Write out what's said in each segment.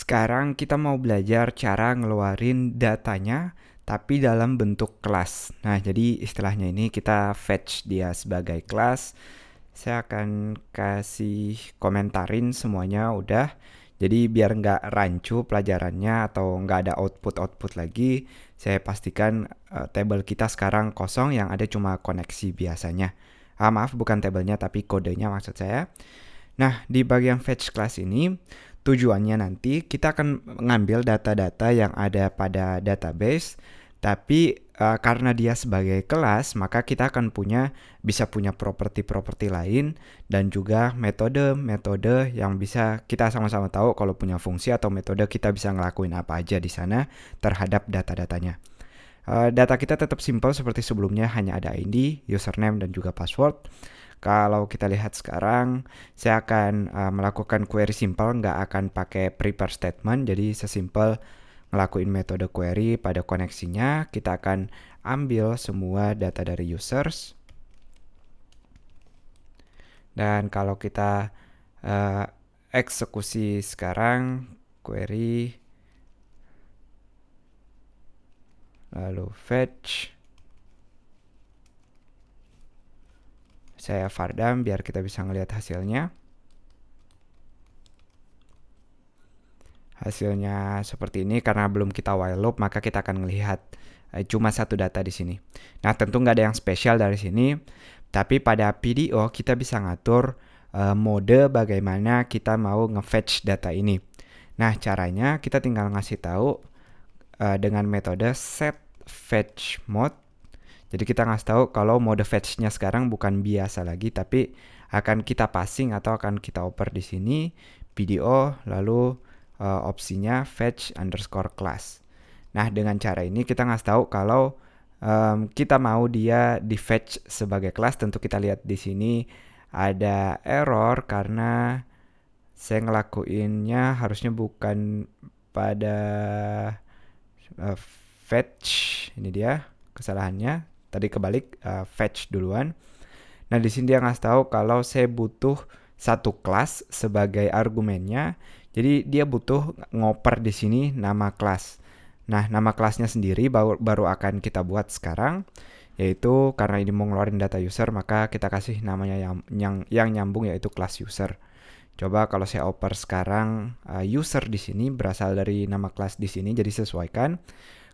Sekarang kita mau belajar cara ngeluarin datanya tapi dalam bentuk kelas. Nah, jadi istilahnya ini kita fetch dia sebagai kelas. Saya akan kasih komentarin semuanya udah. Jadi biar nggak rancu pelajarannya atau nggak ada output lagi, saya pastikan table kita sekarang kosong yang ada cuma koneksi biasanya. Maaf, bukan tabelnya tapi kodenya maksud saya. Nah, di bagian fetch class ini, tujuannya nanti kita akan mengambil data-data yang ada pada database, tapi karena dia sebagai kelas, maka kita akan bisa punya properti-properti lain dan juga metode-metode yang bisa kita sama-sama tahu kalau punya fungsi atau metode kita bisa ngelakuin apa aja di sana terhadap data-datanya. Data kita tetap simple seperti sebelumnya, hanya ada ID, username, dan juga password. Kalau kita lihat sekarang, saya akan melakukan query simple, nggak akan pakai prepare statement. Jadi sesimpel ngelakuin metode query pada koneksinya, kita akan ambil semua data dari users. Dan kalau kita eksekusi sekarang, query, lalu fetch, saya vardam biar kita bisa ngelihat hasilnya. Hasilnya seperti ini karena belum kita while loop, maka kita akan melihat cuma satu data di sini. Nah, tentu nggak ada yang spesial dari sini, tapi pada PDO kita bisa ngatur mode bagaimana kita mau nge-fetch data ini. Nah, caranya kita tinggal ngasih tahu dengan metode set fetch mode. Jadi kita ngasih tahu kalau mode fetch-nya sekarang bukan biasa lagi, tapi akan kita passing atau akan kita oper di sini PDO, lalu opsinya fetch underscore class. Nah, dengan cara ini kita ngasih tahu kalau kita mau dia di fetch sebagai kelas. Tentu kita lihat di sini ada error karena saya ngelakuinnya harusnya bukan pada fetch. Ini dia kesalahannya. Tadi kebalik, fetch duluan. Nah, di sini dia ngasih tahu kalau saya butuh satu kelas sebagai argumennya. Jadi dia butuh ngoper di sini nama kelas. Nah, nama kelasnya sendiri baru akan kita buat sekarang, yaitu karena ini mau ngeluarin data user, maka kita kasih namanya yang nyambung, yaitu kelas user. Coba kalau saya oper sekarang, user di sini berasal dari nama kelas di sini, jadi sesuaikan.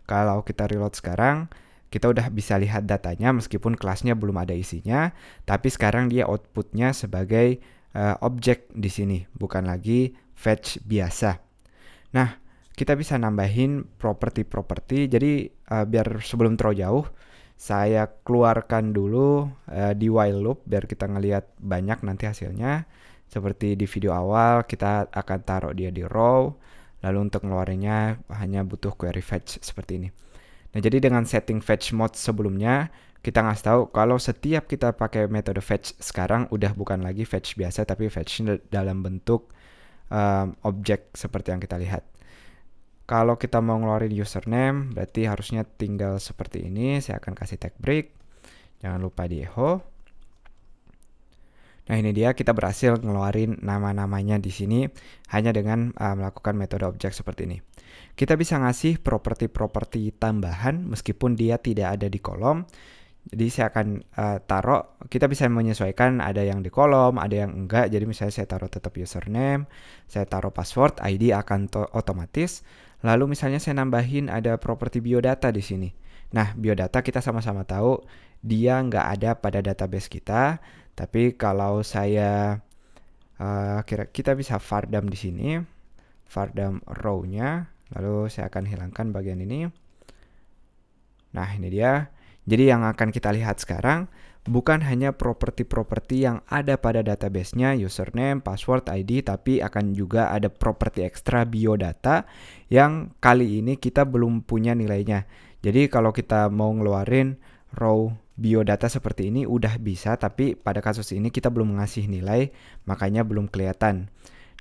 Kalau kita reload sekarang, kita udah bisa lihat datanya meskipun kelasnya belum ada isinya, tapi sekarang dia outputnya sebagai objek di sini, bukan lagi fetch biasa. Nah, kita bisa nambahin properti-properti. Jadi biar sebelum terlalu jauh, saya keluarkan dulu di while loop biar kita ngelihat banyak nanti hasilnya. Seperti di video awal, kita akan taruh dia di row. Lalu untuk ngeluarinnya hanya butuh query fetch seperti ini. Nah, jadi dengan setting fetch mode sebelumnya, kita ngasih tahu kalau setiap kita pakai metode fetch sekarang udah bukan lagi fetch biasa, tapi fetch dalam bentuk objek seperti yang kita lihat. Kalau kita mau ngeluarin username, berarti harusnya tinggal seperti ini. Saya akan kasih tag break. Jangan lupa di echo. Nah, ini dia, kita berhasil ngeluarin nama-namanya di sini hanya dengan melakukan metode objek seperti ini. Kita bisa ngasih properti-properti tambahan meskipun dia tidak ada di kolom. Jadi saya akan taruh, kita bisa menyesuaikan, ada yang di kolom, ada yang enggak. Jadi misalnya saya taruh tetap username, saya taruh password, ID akan otomatis. Lalu misalnya saya nambahin ada properti biodata di sini. Nah, biodata kita sama-sama tahu dia nggak ada pada database kita. Tapi kalau saya kita bisa vardam di sini, vardam row-nya, lalu saya akan hilangkan bagian ini. Nah, ini dia. Jadi yang akan kita lihat sekarang bukan hanya properti-properti yang ada pada database-nya, username, password, ID, tapi akan juga ada properti ekstra biodata yang kali ini kita belum punya nilainya. Jadi kalau kita mau ngeluarin row biodata seperti ini udah bisa, tapi pada kasus ini kita belum ngasih nilai, makanya belum kelihatan.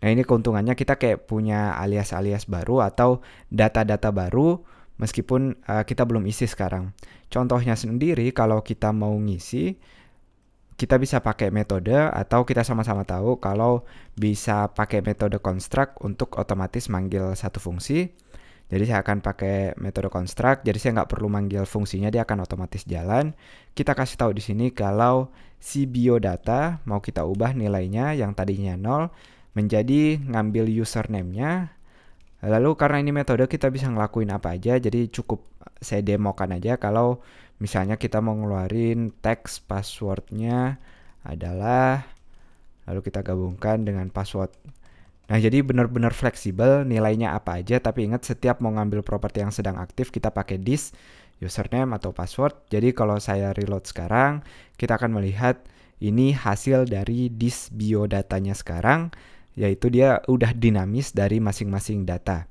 Nah, ini keuntungannya kita kayak punya alias-alias baru atau data-data baru meskipun kita belum isi sekarang. Contohnya sendiri, kalau kita mau ngisi, kita bisa pakai metode atau kita sama-sama tahu kalau bisa pakai metode construct untuk otomatis manggil satu fungsi. Jadi saya akan pakai metode construct, jadi saya nggak perlu manggil fungsinya, dia akan otomatis jalan. Kita kasih tahu di sini kalau si biodata mau kita ubah nilainya yang tadinya 0 menjadi ngambil username-nya. Lalu karena ini metode kita bisa ngelakuin apa aja, jadi cukup saya demokan aja kalau misalnya kita mau ngeluarin teks passwordnya adalah, lalu kita gabungkan dengan password. Nah, jadi benar-benar fleksibel nilainya apa aja, tapi ingat setiap mau ngambil properti yang sedang aktif kita pakai this username atau password. Jadi kalau saya reload sekarang, kita akan melihat ini hasil dari this biodatanya sekarang, yaitu dia udah dinamis dari masing-masing data.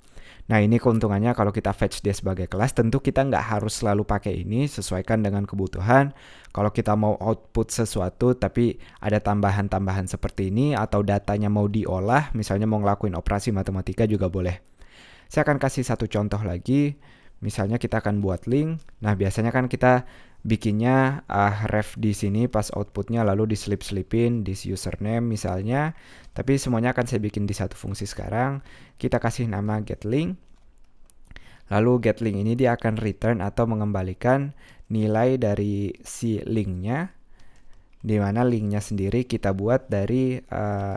Nah, ini keuntungannya kalau kita fetch dia sebagai kelas, tentu kita nggak harus selalu pakai ini, sesuaikan dengan kebutuhan. Kalau kita mau output sesuatu tapi ada tambahan-tambahan seperti ini atau datanya mau diolah, misalnya mau ngelakuin operasi matematika juga boleh. Saya akan kasih satu contoh lagi. Misalnya kita akan buat link. Nah, biasanya kan kita bikinnya ref di sini pas outputnya lalu diselip-selipin this username misalnya. Tapi semuanya akan saya bikin di satu fungsi sekarang. Kita kasih nama getLink. Lalu getLink ini dia akan return atau mengembalikan nilai dari si linknya, di mana linknya sendiri kita buat dari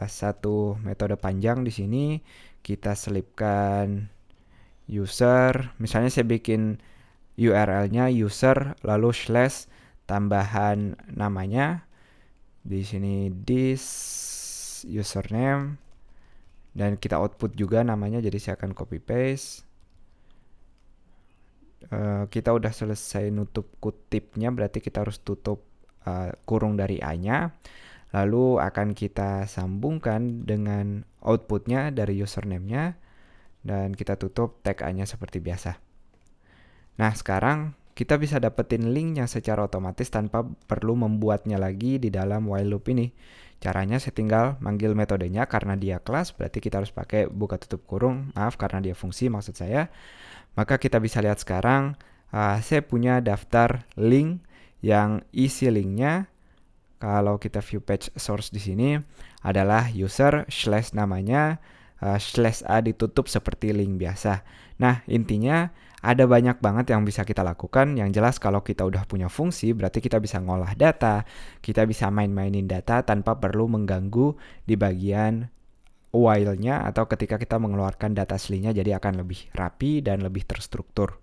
satu metode panjang di sini. Kita selipkan user, misalnya saya bikin URL-nya user lalu slash tambahan namanya di sini this username dan kita output juga namanya, jadi saya akan copy paste. Kita udah selesai nutup kutipnya, berarti kita harus tutup kurung dari A-nya. Lalu akan kita sambungkan dengan outputnya dari username-nya dan kita tutup tag A-nya seperti biasa. Nah, sekarang kita bisa dapetin linknya secara otomatis tanpa perlu membuatnya lagi di dalam while loop ini. Caranya saya tinggal manggil metodenya, karena dia kelas berarti kita harus pakai buka tutup kurung, karena dia fungsi maksud saya. Maka kita bisa lihat sekarang saya punya daftar link yang isi linknya, kalau kita view page source di sini adalah user slash namanya slash A ditutup seperti link biasa. Nah, intinya ada banyak banget yang bisa kita lakukan. Yang jelas kalau kita udah punya fungsi, berarti kita bisa ngolah data, kita bisa main-mainin data tanpa perlu mengganggu di bagian while-nya atau ketika kita mengeluarkan data aslinya, jadi akan lebih rapi dan lebih terstruktur.